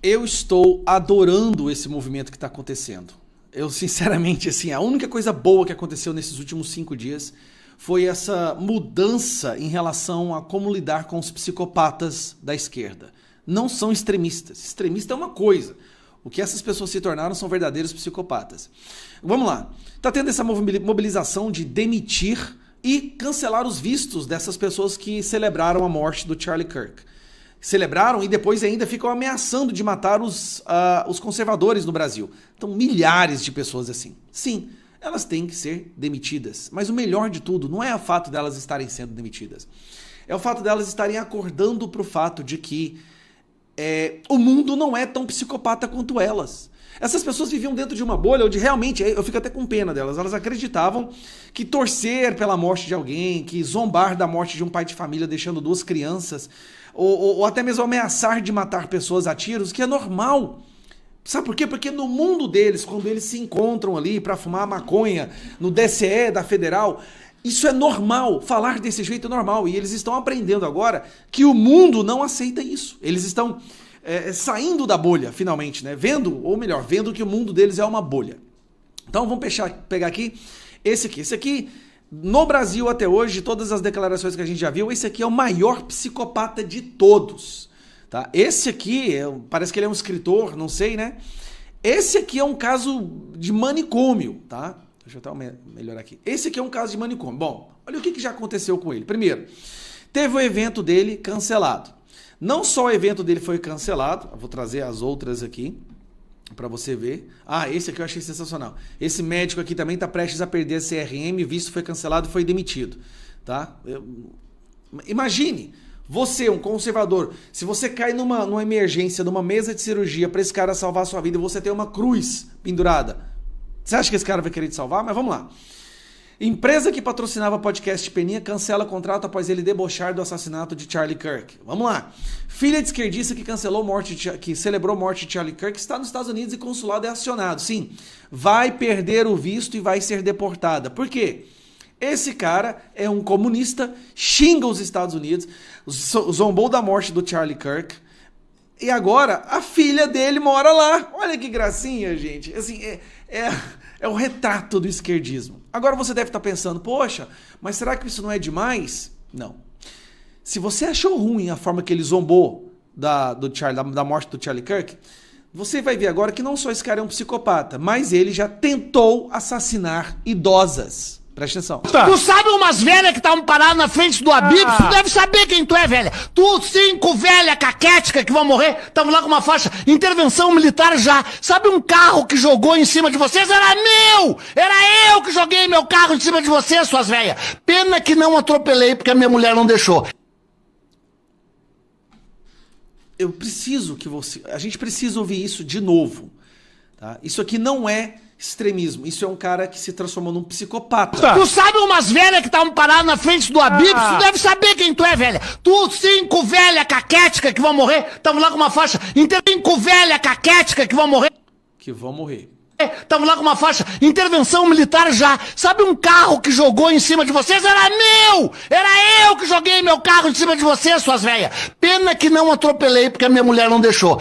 Eu estou adorando esse movimento que está acontecendo. Eu, sinceramente, assim, a única coisa boa que aconteceu nesses últimos 5 dias foi essa mudança em relação a como lidar com os psicopatas da esquerda. Não são extremistas. Extremista é uma coisa. O que essas pessoas se tornaram são verdadeiros psicopatas. Vamos lá. Está tendo essa mobilização de demitir e cancelar os vistos dessas pessoas que celebraram a morte do Charlie Kirk. Celebraram e depois ainda ficam ameaçando de matar os conservadores no Brasil. Então, milhares de pessoas assim. Sim, elas têm que ser demitidas. Mas o melhor de tudo não é o fato delas estarem sendo demitidas. É o fato delas estarem acordando para o fato de que o mundo não é tão psicopata quanto elas. Essas pessoas viviam dentro de uma bolha onde realmente, eu fico até com pena delas, elas acreditavam que torcer pela morte de alguém, que zombar da morte de um pai de família deixando 2 crianças, ou até mesmo ameaçar de matar pessoas a tiros, que é normal. Sabe por quê? Porque no mundo deles, quando eles se encontram ali para fumar maconha no DCE da Federal, isso é normal, falar desse jeito é normal. E eles estão aprendendo agora que o mundo não aceita isso. Eles estão saindo da bolha, finalmente, né? Vendo que o mundo deles é uma bolha. Então vamos pegar aqui esse aqui. Esse aqui, no Brasil até hoje, todas as declarações que a gente já viu, esse aqui é o maior psicopata de todos. Tá? Esse aqui, parece que ele é um escritor, não sei, né? Esse aqui é um caso de manicômio, tá? Deixa eu até melhorar aqui. Esse aqui é um caso de manicômio. Bom, olha o que já aconteceu com ele. Primeiro, teve o evento dele cancelado. Não só o evento dele foi cancelado, eu vou trazer as outras aqui para você ver. Ah, esse aqui eu achei sensacional. Esse médico aqui também está prestes a perder a CRM, visto foi cancelado e foi demitido. Tá? Imagine, você, um conservador, se você cai numa emergência, numa mesa de cirurgia para esse cara salvar a sua vida e você tem uma cruz pendurada, você acha que esse cara vai querer te salvar? Mas vamos lá. Empresa que patrocinava podcast Peninha cancela contrato após ele debochar do assassinato de Charlie Kirk. Vamos lá. Filha de esquerdista que celebrou a morte de Charlie Kirk está nos Estados Unidos e consulado é acionado. Sim, vai perder o visto e vai ser deportada. Por quê? Esse cara é um comunista, xinga os Estados Unidos, zombou da morte do Charlie Kirk e agora a filha dele mora lá. Olha que gracinha, gente. Assim, é o retrato do esquerdismo. Agora você deve estar pensando, poxa, mas será que isso não é demais? Não. Se você achou ruim a forma que ele zombou da morte do Charlie Kirk, você vai ver agora que não só esse cara é um psicopata, mas ele já tentou assassinar idosas. Presta atenção. Tu sabe umas velhas que estavam paradas na frente do Habib's? Tu deve saber quem tu é, velha. Tu, 5 velhas caquéticas que vão morrer, estavam lá com uma faixa, intervenção militar já. Sabe um carro que jogou em cima de vocês? Era meu! Era eu que joguei meu carro em cima de vocês, suas velhas. Pena que não atropelei, porque a minha mulher não deixou. Eu preciso que a gente precisa ouvir isso de novo. Tá? Isso aqui não é extremismo. Isso é um cara que se transformou num psicopata. Tu sabe umas velhas que estavam paradas na frente do Habib's? Tu deve saber quem tu é, velha. Tu, 5 velhas caquéticas que vão morrer, estavam lá com uma faixa. 5 velhas caquéticas que vão morrer. Que vão morrer. Estavam lá com uma faixa, intervenção militar já. Sabe um carro que jogou em cima de vocês? Era meu! Era eu que joguei meu carro em cima de vocês, suas velhas. Pena que não atropelei, porque a minha mulher não deixou.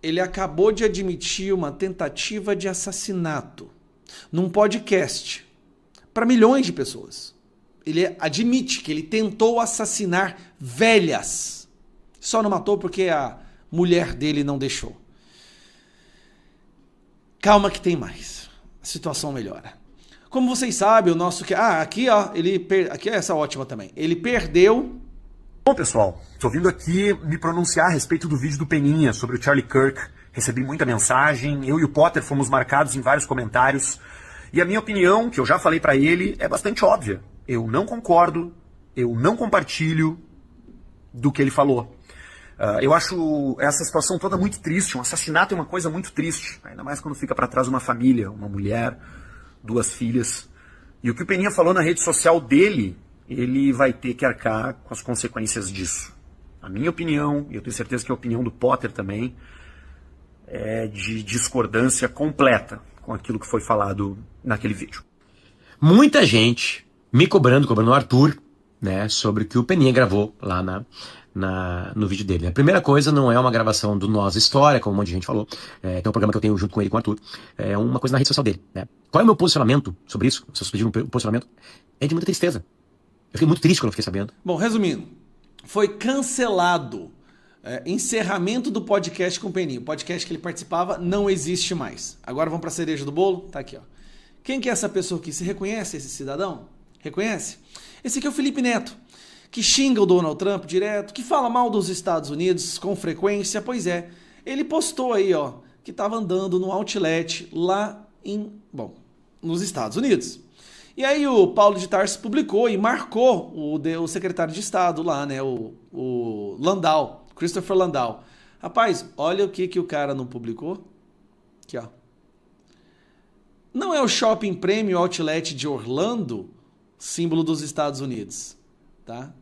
Ele acabou de admitir uma tentativa de assassinato num podcast para milhões de pessoas. Ele admite que ele tentou assassinar velhas. Só não matou porque a mulher dele não deixou. Calma que tem mais. A situação melhora. Como vocês sabem, o nosso... aqui é essa ótima também. Ele perdeu... Bom, pessoal, estou vindo aqui me pronunciar a respeito do vídeo do Peninha sobre o Charlie Kirk. Recebi muita mensagem, eu e o Potter fomos marcados em vários comentários. E a minha opinião, que eu já falei para ele, é bastante óbvia. Eu não concordo, eu não compartilho do que ele falou. Eu acho essa situação toda muito triste. Um assassinato é uma coisa muito triste. Ainda mais quando fica para trás uma família, uma mulher, 2 filhas. E o que o Peninha falou na rede social dele... ele vai ter que arcar com as consequências disso. A minha opinião, e eu tenho certeza que a opinião do Potter também, é de discordância completa com aquilo que foi falado naquele vídeo. Muita gente me cobrando o Arthur, né, sobre o que o Peninha gravou lá no vídeo dele. A primeira coisa não é uma gravação do Nós História, como um monte de gente falou. Tem um programa que eu tenho junto com ele e com o Arthur. É uma coisa na rede social dele, né? Qual é o meu posicionamento sobre isso? Se vocês pediram um posicionamento, é de muita tristeza. Eu fiquei muito triste quando eu fiquei sabendo. Bom, resumindo, foi cancelado. Encerramento do podcast com o Peninha. O podcast que ele participava não existe mais. Agora vamos para a cereja do bolo? Tá aqui, ó. Quem que é essa pessoa aqui? Você reconhece esse cidadão? Reconhece? Esse aqui é o Felipe Neto, que xinga o Donald Trump direto, que fala mal dos Estados Unidos com frequência. Pois é, ele postou aí, ó, que estava andando no outlet lá nos Estados Unidos. E aí o Paulo de Tarso publicou e marcou o secretário de Estado lá, né, o Landau, Christopher Landau. Rapaz, olha o que o cara não publicou. Aqui, ó. Não é o Shopping Premium Outlet de Orlando, símbolo dos Estados Unidos, tá?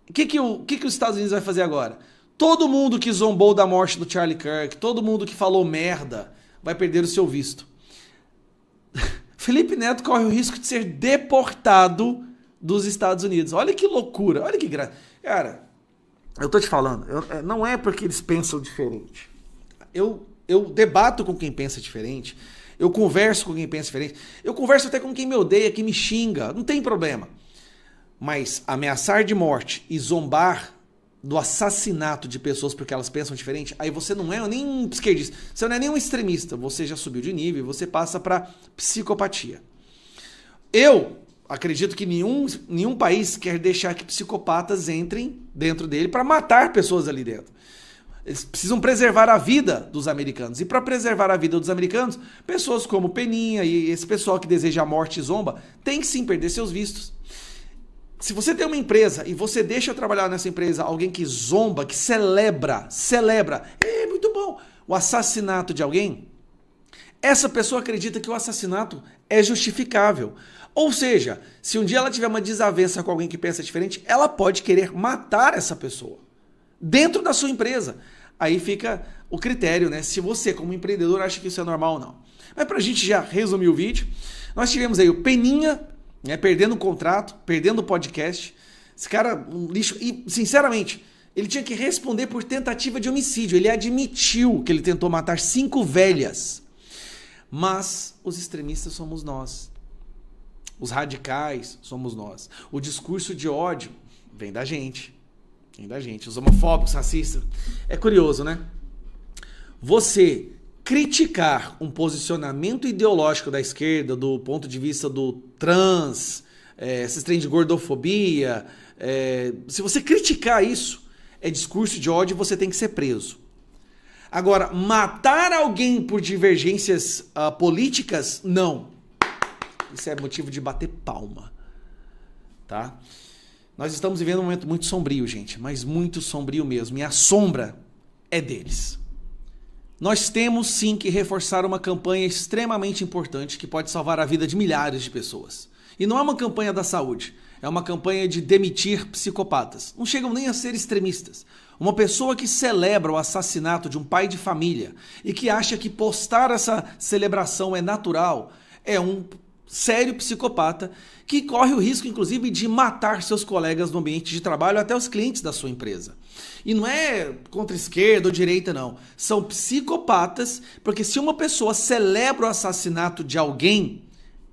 O que os Estados Unidos vai fazer agora? Todo mundo que zombou da morte do Charlie Kirk, todo mundo que falou merda, vai perder o seu visto. Felipe Neto corre o risco de ser deportado dos Estados Unidos. Olha que loucura, olha que graça. Cara, eu tô te falando, não é porque eles pensam diferente. Eu debato com quem pensa diferente, eu converso com quem pensa diferente, eu converso até com quem me odeia, que me xinga, não tem problema. Mas ameaçar de morte e zombar do assassinato de pessoas porque elas pensam diferente, aí você não é nem um esquerdista, você não é nem um extremista, você já subiu de nível e você passa para psicopatia. Eu acredito que nenhum país quer deixar que psicopatas entrem dentro dele para matar pessoas ali dentro. Eles precisam preservar a vida dos americanos. E para preservar a vida dos americanos, pessoas como Peninha e esse pessoal que deseja a morte e zomba, tem que sim perder seus vistos. Se você tem uma empresa e você deixa trabalhar nessa empresa alguém que zomba, que celebra, é muito bom, o assassinato de alguém, essa pessoa acredita que o assassinato é justificável. Ou seja, se um dia ela tiver uma desavença com alguém que pensa diferente, ela pode querer matar essa pessoa dentro da sua empresa. Aí fica o critério, né? Se você, como empreendedor, acha que isso é normal ou não. Mas pra gente já resumir o vídeo, nós tivemos aí o Peninha, né, perdendo o contrato, perdendo o podcast. Esse cara, um lixo. E, sinceramente, ele tinha que responder por tentativa de homicídio. Ele admitiu que ele tentou matar 5 velhas. Mas os extremistas somos nós. Os radicais somos nós. O discurso de ódio vem da gente. Vem da gente. Os homofóbicos, racistas. É curioso, né? Você criticar um posicionamento ideológico da esquerda, do ponto de vista do trans, esses trem de gordofobia, se você criticar isso, é discurso de ódio e você tem que ser preso. Agora, matar alguém por divergências políticas, não. Isso é motivo de bater palma, tá? Nós estamos vivendo um momento muito sombrio, gente, mas muito sombrio mesmo, e a sombra é deles. Nós temos sim que reforçar uma campanha extremamente importante que pode salvar a vida de milhares de pessoas. E não é uma campanha da saúde, é uma campanha de demitir psicopatas. Não chegam nem a ser extremistas. Uma pessoa que celebra o assassinato de um pai de família e que acha que postar essa celebração é natural, é um sério psicopata que corre o risco, inclusive, de matar seus colegas no ambiente de trabalho, até os clientes da sua empresa. E não é contra esquerda ou direita, não. São psicopatas, porque se uma pessoa celebra o assassinato de alguém,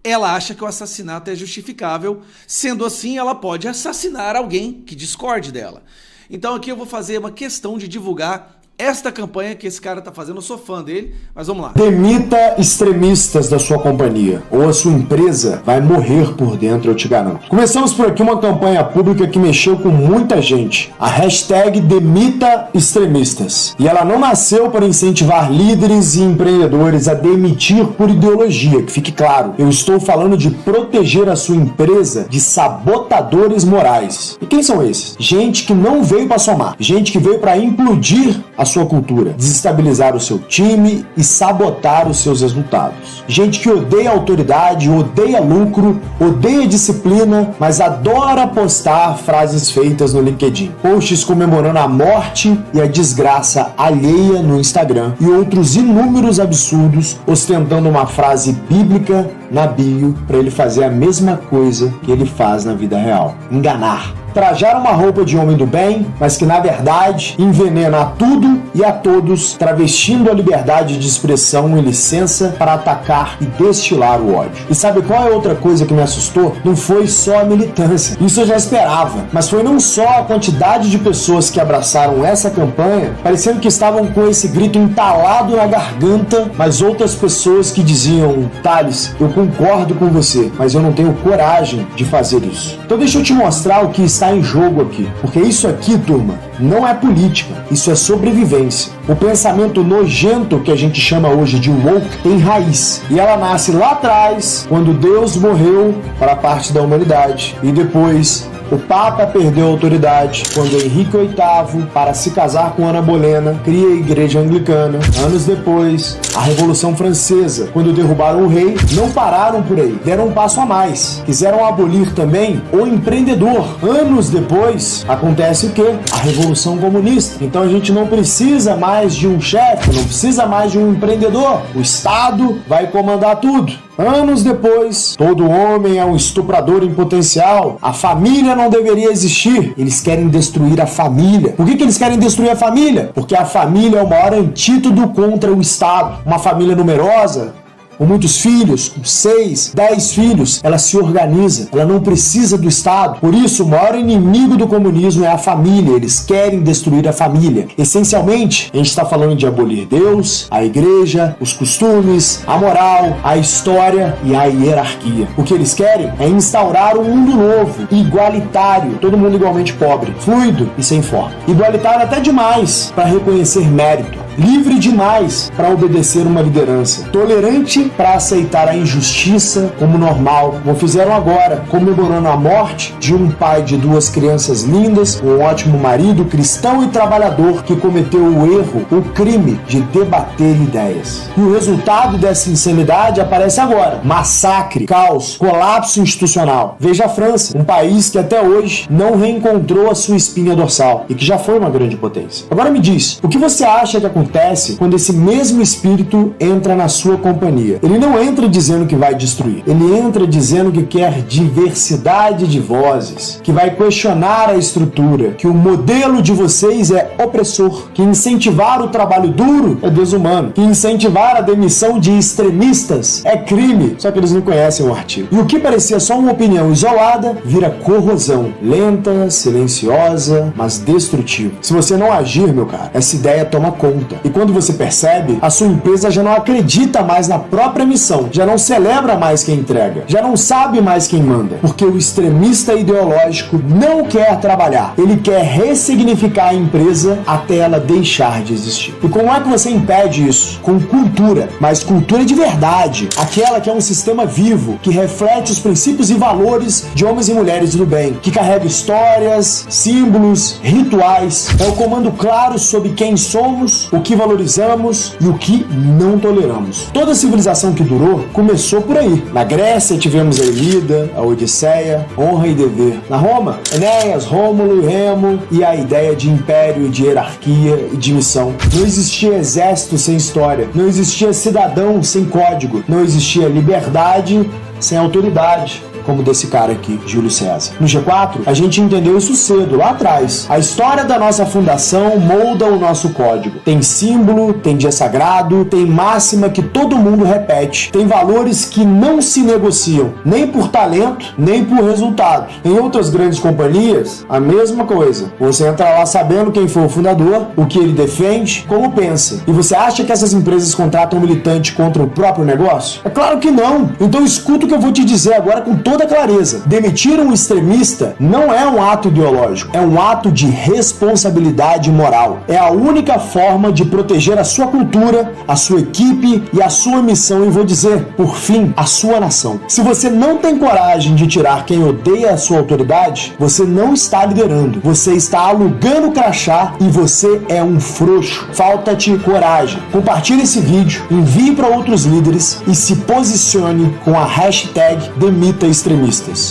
ela acha que o assassinato é justificável. Sendo assim, ela pode assassinar alguém que discorde dela. Então aqui eu vou fazer uma questão de divulgar esta campanha que esse cara tá fazendo. Eu sou fã dele, mas vamos lá. Demita extremistas da sua companhia, ou a sua empresa vai morrer por dentro, eu te garanto. Começamos por aqui uma campanha pública que mexeu com muita gente. A hashtag Demita Extremistas. E ela não nasceu para incentivar líderes e empreendedores a demitir por ideologia, que fique claro. Eu estou falando de proteger a sua empresa de sabotadores morais. E quem são esses? Gente que não veio para somar. Gente que veio para implodir a sua cultura, desestabilizar o seu time e sabotar os seus resultados. Gente que odeia autoridade, odeia lucro, odeia disciplina, mas adora postar frases feitas no LinkedIn. Posts comemorando a morte e a desgraça alheia no Instagram e outros inúmeros absurdos ostentando uma frase bíblica na bio para ele fazer a mesma coisa que ele faz na vida real: enganar. trajar uma roupa de homem do bem, mas que na verdade envenena a tudo e a todos, travestindo a liberdade de expressão e licença para atacar e destilar o ódio. E sabe qual é outra coisa que me assustou? Não foi só a militância, isso eu já esperava, mas foi não só a quantidade de pessoas que abraçaram essa campanha, parecendo que estavam com esse grito entalado na garganta, mas outras pessoas que diziam: Thales, eu concordo com você, mas eu não tenho coragem de fazer isso. Então deixa eu te mostrar o que está em jogo aqui, porque isso aqui, turma, não é política, isso é sobrevivência. O pensamento nojento que a gente chama hoje de woke tem raiz, e ela nasce lá atrás, quando Deus morreu para a parte da humanidade, e depois o Papa perdeu a autoridade quando Henrique VIII, para se casar com Ana Bolena, cria a Igreja Anglicana. Anos depois, a Revolução Francesa, quando derrubaram o rei, não pararam por aí, deram um passo a mais. Quiseram abolir também o empreendedor. Anos depois, acontece o quê? A Revolução Comunista. Então a gente não precisa mais de um chefe, não precisa mais de um empreendedor. O Estado vai comandar tudo. Anos depois, todo homem é um estuprador em potencial. A família não deveria existir. Eles querem destruir a família. Por que eles querem destruir a família? Porque a família é o maior antídoto contra o Estado. Uma família numerosa, com muitos filhos, com 6, 10 filhos, ela se organiza, ela não precisa do Estado. Por isso, o maior inimigo do comunismo é a família. Eles querem destruir a família. Essencialmente, a gente está falando de abolir Deus, a igreja, os costumes, a moral, a história e a hierarquia. O que eles querem é instaurar um mundo novo, igualitário, todo mundo igualmente pobre, fluido e sem forma. Igualitário até demais para reconhecer mérito. Livre demais para obedecer uma liderança, tolerante para aceitar a injustiça como normal, como fizeram agora, comemorando a morte de um pai de 2 crianças lindas, um ótimo marido, cristão e trabalhador que cometeu o erro, o crime de debater ideias. E o resultado dessa insanidade aparece agora: massacre, caos, colapso institucional. Veja a França, um país que até hoje não reencontrou a sua espinha dorsal e que já foi uma grande potência. Agora me diz, o que você acha que acontece quando esse mesmo espírito entra na sua companhia? Ele não entra dizendo que vai destruir, ele entra dizendo que quer diversidade de vozes, que vai questionar a estrutura, que o modelo de vocês é opressor, que incentivar o trabalho duro é desumano, que incentivar a demissão de extremistas é crime, só que eles não conhecem o artigo. E o que parecia só uma opinião isolada vira corrosão, lenta, silenciosa, mas destrutiva. Se você não agir, meu cara, essa ideia toma conta. E quando você percebe, a sua empresa já não acredita mais na própria missão, já não celebra mais quem entrega, já não sabe mais quem manda, porque o extremista ideológico não quer trabalhar, ele quer ressignificar a empresa até ela deixar de existir. E como é que você impede isso? Com cultura, mas cultura de verdade, aquela que é um sistema vivo, que reflete os princípios e valores de homens e mulheres do bem, que carrega histórias, símbolos, rituais, é o comando claro sobre quem somos, o que valorizamos e o que não toleramos. Toda civilização que durou começou por aí. Na Grécia tivemos a Ilíada, a Odisseia, honra e dever. Na Roma, Enéas, Rômulo e Remo e a ideia de império, de hierarquia e de missão. Não existia exército sem história, não existia cidadão sem código, não existia liberdade sem autoridade, como desse cara aqui, Júlio César. No G4, a gente entendeu isso cedo, lá atrás. A história da nossa fundação molda o nosso código. Tem símbolo, tem dia sagrado, tem máxima que todo mundo repete, tem valores que não se negociam, nem por talento, nem por resultado. Em outras grandes companhias, a mesma coisa. Você entra lá sabendo quem foi o fundador, o que ele defende, como pensa. E você acha que essas empresas contratam militante contra o próprio negócio? É claro que não. Então escuta o que eu vou te dizer agora com toda clareza. Demitir um extremista não é um ato ideológico, é um ato de responsabilidade moral. É a única forma de proteger a sua cultura, a sua equipe e a sua missão, e vou dizer, por fim, a sua nação. Se você não tem coragem de tirar quem odeia a sua autoridade, você não está liderando, você está alugando o crachá e você é um frouxo. Falta-te coragem. Compartilhe esse vídeo, envie para outros líderes e se posicione com a hashtag Demita Extremistas.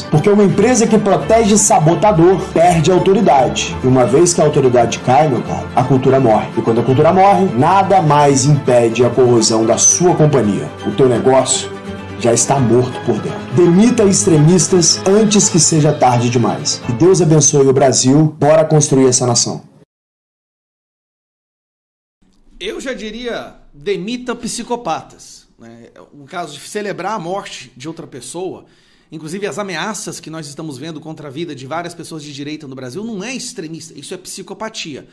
Porque uma empresa que protege sabotador perde a autoridade. E uma vez que a autoridade cai, meu caro, a cultura morre. E quando a cultura morre, nada mais impede a corrosão da sua companhia, o teu negócio já está morto por dentro. Demita extremistas antes que seja tarde demais. E Deus abençoe o Brasil. Bora construir essa nação. Eu já diria, demita psicopatas. Né? No caso de celebrar a morte de outra pessoa, inclusive as ameaças que nós estamos vendo contra a vida de várias pessoas de direita no Brasil, não é extremista, isso é psicopatia.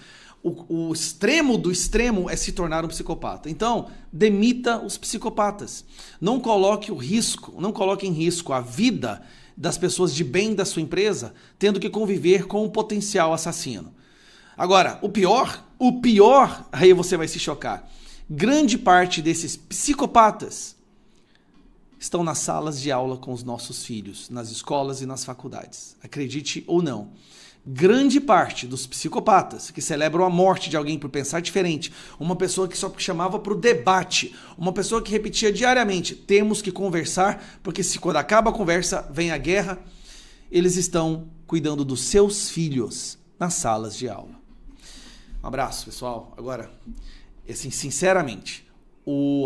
O extremo do extremo é se tornar um psicopata. Então, demita os psicopatas. Não coloque em risco a vida das pessoas de bem da sua empresa, tendo que conviver com um potencial assassino. Agora, o pior, aí você vai se chocar. Grande parte desses psicopatas estão nas salas de aula com os nossos filhos, nas escolas e nas faculdades. Acredite ou não. Grande parte dos psicopatas que celebram a morte de alguém por pensar diferente, uma pessoa que só chamava para o debate, uma pessoa que repetia diariamente, temos que conversar, porque se quando acaba a conversa vem a guerra, eles estão cuidando dos seus filhos nas salas de aula. Um abraço, pessoal. Agora, assim, sinceramente,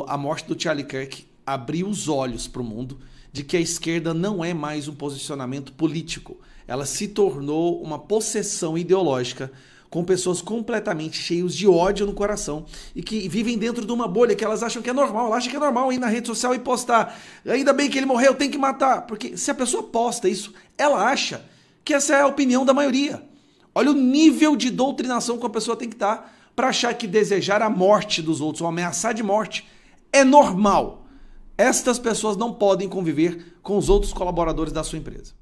a morte do Charlie Kirk abriu os olhos para o mundo de que a esquerda não é mais um posicionamento político. Ela se tornou uma possessão ideológica com pessoas completamente cheias de ódio no coração e que vivem dentro de uma bolha que elas acham que é normal. Elas acham que é normal ir na rede social e postar. Ainda bem que ele morreu, tem que matar. Porque se a pessoa posta isso, ela acha que essa é a opinião da maioria. Olha o nível de doutrinação que a pessoa tem que estar para achar que desejar a morte dos outros ou ameaçar de morte é normal. Estas pessoas não podem conviver com os outros colaboradores da sua empresa.